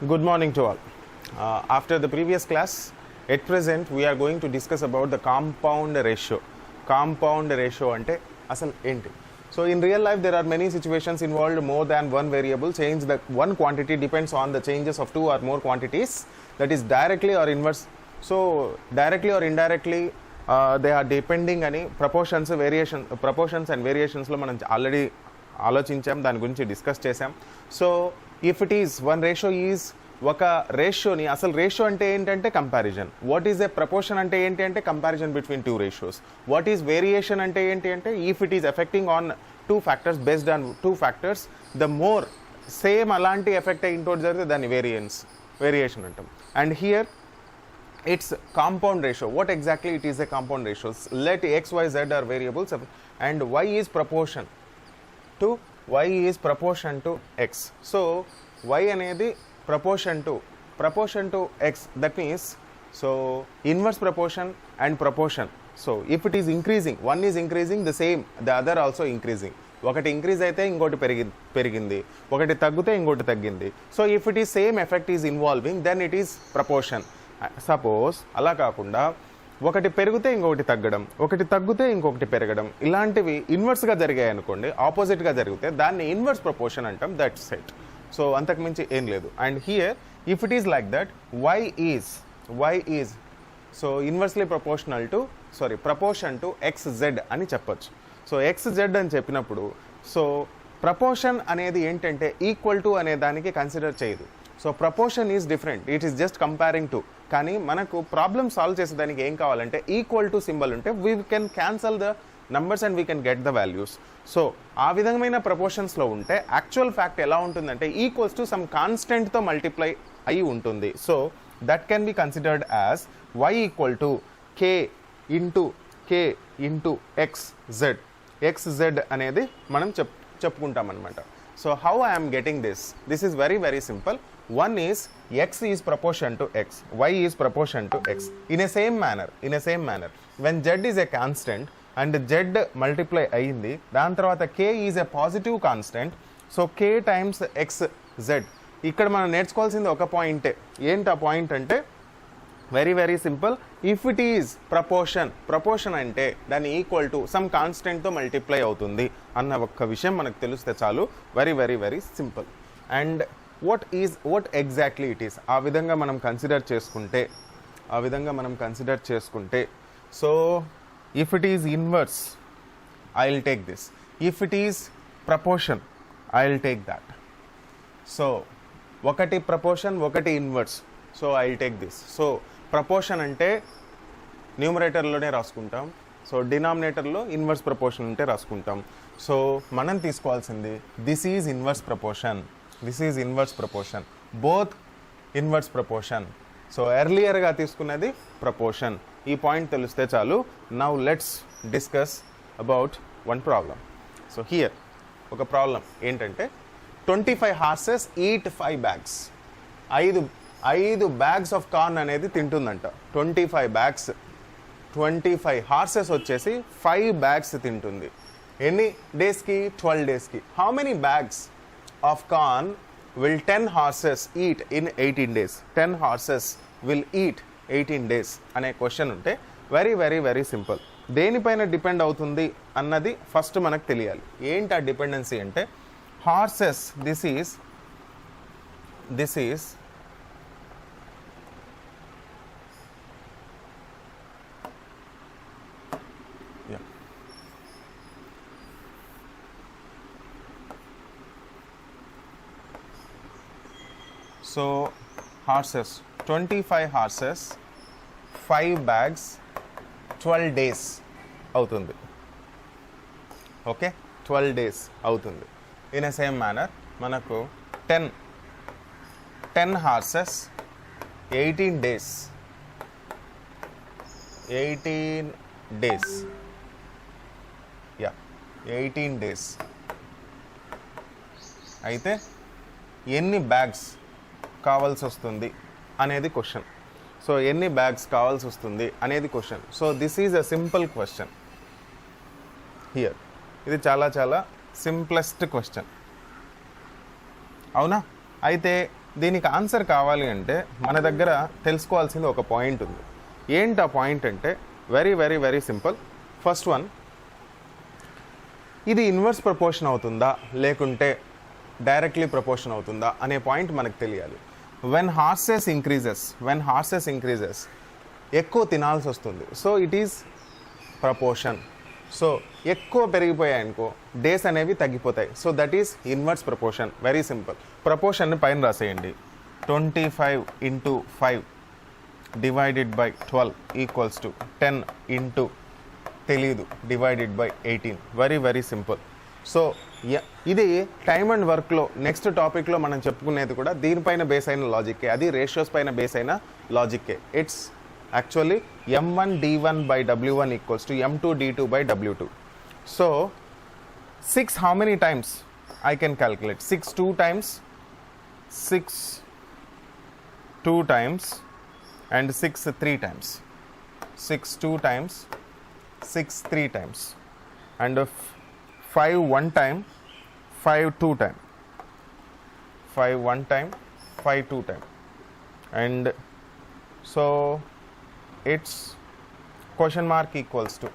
Good morning to all. After the previous class, at present we are going to discuss about the compound ratio. Compound ratio ante asal enti. So in real life there are many situations involved more than one variable. Change the one quantity depends on the changes of two or more quantities, that is directly or inverse. So directly or indirectly they are depending ani proportions and variations lo మనం already ఆలోచించాం, దాని గురించి discuss చేసాం. So if it is one ratio is ఒక రేషియోని, అసలు ratio అంటే ఏంటంటే comparison. What is a proportion అంటే ఏంటి అంటే comparison between two ratios. What is variation అంటే ఏంటి అంటే if it is affecting on two factors, based on two factors, the more same అలాంటి ఎఫెక్ట్ ఇంకోటి జరిగితే దాన్ని వేరియేషన్ అంటాం. And here it's compound ratio. What exactly it is a compound ratio? Let x, y, z are variables and y is proportion to x. So y అనేది proportion to x, that means so inverse proportion and proportion. So if it is increasing, one is increasing, the same the other also increasing. ఒకటి increase అయితే ఇంకోటి పెరిగింది, ఒకటి తగ్గితే ఇంకోటి తగ్గింది. So if it is same effect is involving, then it is proportion. Suppose అలా కాకుండా ఒకటి పెరిగితే ఇంకొకటి తగ్గడం, ఒకటి తగ్గితే ఇంకొకటి పెరగడం, ఇలాంటివి ఇన్వర్స్గా జరిగాయి అనుకోండి, ఆపోజిట్గా జరిగితే దాన్ని ఇన్వర్స్ ప్రపోర్షన్ అంటాం. That's it. సో అంతకుమించి ఏం లేదు. And here if it is like that, y is so inversely proportion to xz అని చెప్పొచ్చు. సో xz అని చెప్పినప్పుడు సో ప్రపోర్షన్ అనేది ఏంటంటే ఈక్వల్ టు అనే దానికి కన్సిడర్ చేయదు. So proportion is different, it is just comparing to. కానీ మనకు ప్రాబ్లమ్ సాల్వ్ చేసేదానికి ఏం కావాలంటే ఈక్వల్ టు సింబల్ ఉంటే we can cancel the numbers and we can get the values. So ఆ విధమైన ప్రపోర్షన్స్లో ఉంటే యాక్చువల్ ఫ్యాక్ట్ ఎలా ఉంటుందంటే ఈక్వల్స్ టు సమ్ కాన్స్టెంట్తో మల్టిప్లై అయి ఉంటుంది. So that can be considered as y equal to k into xz అనేది మనం చెప్పుకుంటాం అనమాట. So how I am getting this? This is very, very simple. One is x is proportion to x, y is proportion to x. In a same manner, when z is a constant and z multiply అయ్యింది, దాని తర్వాత k is a positive constant, so k times xz. ఇక్కడ మనం నేర్చుకోవాల్సింది ఒక పాయింటే. ఏంటి ఆ పాయింట్ అంటే very very simple. If it is proportion అంటే దాన్ని ఈక్వల్ టు సమ్ కాన్స్టెంట్తో మల్టిప్లై అవుతుంది అన్న ఒక్క విషయం మనకు తెలిస్తే చాలు. Very very very simple. And what exactly it is, ఆ విధంగా మనం కన్సిడర్ చేసుకుంటే so if it is inverse I will take this, if it is proportion I will take that. So ఒకటి ప్రపోర్షన్ ఒకటి inverse, so I will take this. So proportion అంటే న్యూమరేటర్లోనే రాసుకుంటాం, so డినామినేటర్లో inverse proportion ఉంటే రాసుకుంటాం. So మనం తీసుకోవాల్సింది this is inverse proportion, both inverse proportion. So ఎర్లియర్గా తీసుకున్నది ప్రపోర్షన్. ఈ పాయింట్ తెలిస్తే చాలు. Now let's discuss about one problem. So here ఒక ప్రాబ్లం ఏంటంటే 25 horses eat 5 bags. 5 bags of corn అనేది తింటుందంట. 25 హార్సెస్ వచ్చేసి 5 bags తింటుంది. ఎన్ని డేస్కి? 12 daysకి. How many bags of corn will 10 horses eat in 18 days? 10 horses will eat 18 days అనే క్వశ్చన్ ఉంటే వెరీ వెరీ వెరీ సింపుల్. దేనిపైన డిపెండ్ అవుతుంది అన్నది ఫస్ట్ మనకు తెలియాలి. ఏంటి ఆ డిపెండెన్సీ అంటే horses, this is so horses 25 horses 5 bags 12 days అవుతుంది. ఓకే, 12 days అవుతుంది. ఇన్ ఎ సేమ్ మేనర్ మనకు 10 horses 18 days యా 18 days అయితే ఎన్ని బ్యాగ్స్ కావాల్సి వస్తుంది అనేది క్వశ్చన్. సో ఎన్ని బ్యాగ్స్ కావాల్సి వస్తుంది అనేది question. So this is a simple question here. ఇది చాలా సింప్లెస్ట్ క్వశ్చన్, అవునా? అయితే దీనికి ఆన్సర్ కావాలి అంటే మన దగ్గర తెలుసుకోవాల్సింది ఒక పాయింట్ ఉంది. ఏంటి ఆ పాయింట్ అంటే very very very simple. First one, ఇది ఇన్వర్స్ ప్రపోర్షన్ అవుతుందా లేకుంటే డైరెక్ట్లీ ప్రపోర్షన్ అవుతుందా అనే పాయింట్ మనకు తెలియాలి. వెన్ హార్సెస్ ఇంక్రీజెస్ ఎక్కువ తినాల్సి వస్తుంది. So it is proportion. So ఎక్కువ పెరిగిపోయాయనుకో డేస్ అనేవి తగ్గిపోతాయి. So that is inverse proportion. Very simple. ప్రపోర్షన్ని పైన రాసేయండి. 25 into 5 divided by 12 equals to 10 into తెలీదు divided by 18. Very very simple. So ఇది టైమ్ అండ్ వర్క్లో నెక్స్ట్ టాపిక్లో మనం చెప్పుకునేది కూడా దీనిపైన బేస్ అయిన లాజిక్కే. అది రేషియోస్ పైన బేస్ అయిన లాజిక్కే. It's actually m1 d1 by w1 equals to m2 d2 by w2. So 6 how many times I can calculate? 6 2 times, 6 2 times and 6 3 times. 6 2 times, 6 3 times and 5 1 time, 5 2 time, 5 1 time, 5 2 time, and so its question mark equals to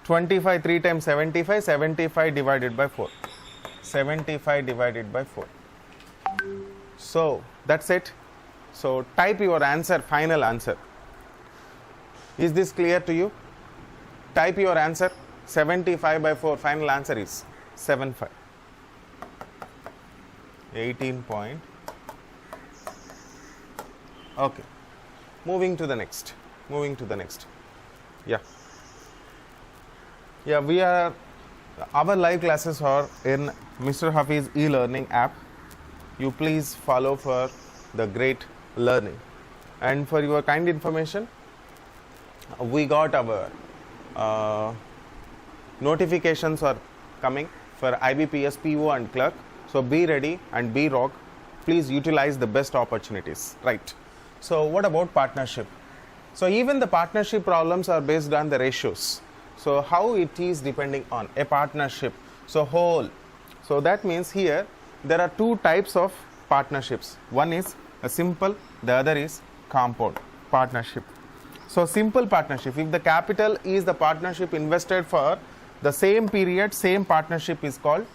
25 3 times 75, 75 divided by 4, 75 divided by 4. So that's it. So type your answer, final answer. Is this clear to you? Type your answer. 75 by 4, final answer is 75. 18 point. Okay. Moving to the next. Yeah, we are, our live classes are in Mr. Hafiz e-learning app. You please follow for the great learning. And for your kind information, we got our notifications are coming for IBPS, PO and clerk. So be ready and be rock. Please utilize the best opportunities. Right. So what about partnership? So even the partnership problems are based on the ratios. So how it is depending on a partnership. So whole. So that means here there are two types of partnerships. One is a simple, the other is compound partnership. So simple partnership, if the capital is the partnership invested for the same period, same partnership is called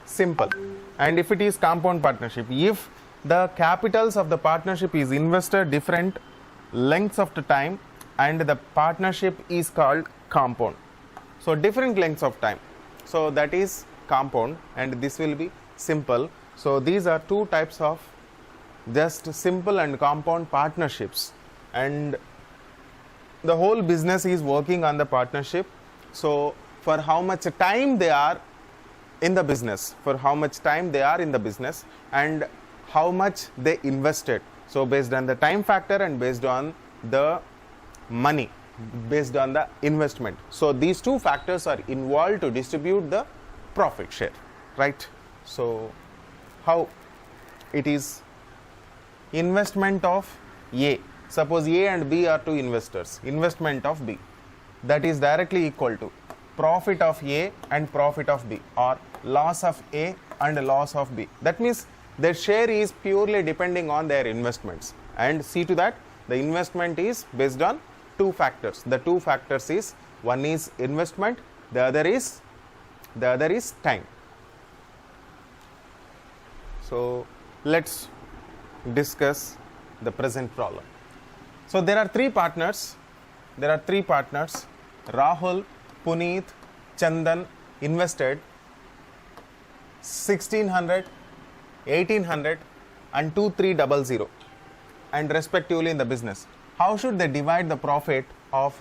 simple. And if it is compound partnership, if the capitals of the partnership is invested different lengths of the time and the partnership is called compound. So different lengths of time. So that is compound and this will be simple. So these are two types of just simple and compound partnerships, and the whole business is working on the partnership. So for how much time they are in the business, and how much they invested. So based on the time factor and based on the money, based on the investment. So these two factors are involved to distribute the profit share, right? So how it is investment of A. Suppose A and B are two investors. Investment of B, that is directly equal to profit of A and profit of B, or loss of A and loss of B. That means their share is purely depending on their investments. And see to that the investment is based on two factors. The two factors is, one is investment, the other is time. So let's discuss the present problem. So there are three partners. Rahul, Puneet, Chandan invested 1600, 1800 and 2300 and respectively in the business. How should they divide the profit of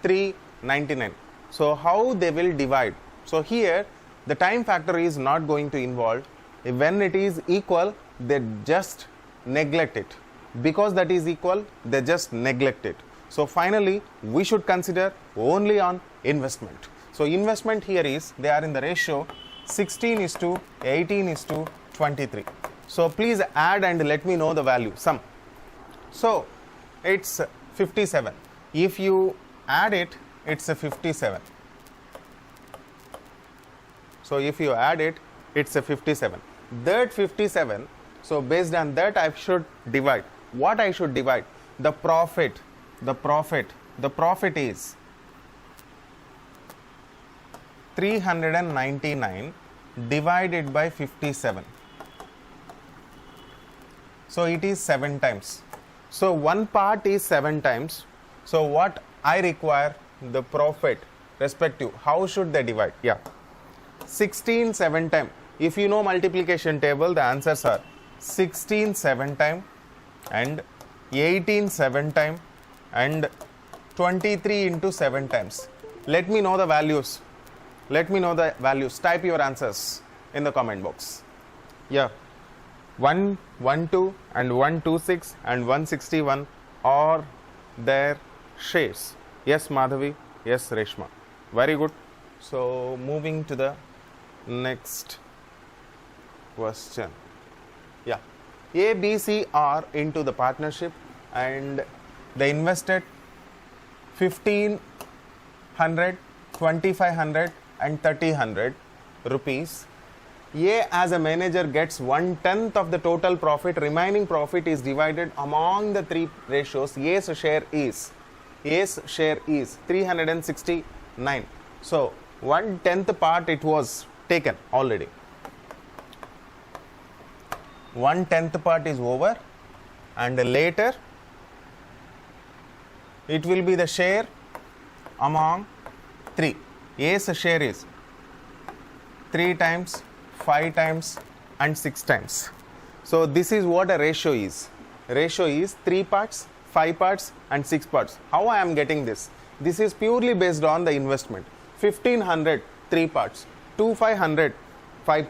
399? So how they will divide? So here the time factor is not going to involve. When it is equal, they just neglect it. Because that is equal, they just neglect it. So finally we should consider only on investment. So investment here is, they are in the ratio 16:18:23. So please add and let me know the value, sum. So it's 57. If you add it, it's a 57. So if you add it, it's a 57. that 57. So based on that, I should divide. What I should divide? The profit. The profit is 399 divided by 57. So it is 7 times. So one part is 7 times. So what I require? The profit respective. How should they divide? Yeah. 16 7 time. If you know multiplication table, the answers are 16 7 time and 18 7 time and 23 into 7 times. Let me know the values. Type your answers in the comment box. Yeah. 112 and 126 and 161 are their shares. Yes, Madhavi. Yes, Reshma. Very good. So moving to the next question. Yeah. A, B, C are into the partnership and they invested 1500, 2500 and 3000 rupees. A as a manager gets 1/10 of the total profit. Remaining profit is divided among the three ratios. A's share is 369. So 1/10 part it was taken already. 1/10 part is over, and later it will be the share among 3. A's share is 3 times, 5 times and 6 times. So this is what a ratio is. Ratio is 3 parts, 5 parts and 6 parts. How I am getting this? This is purely based on the investment. 1500 3 parts, 2500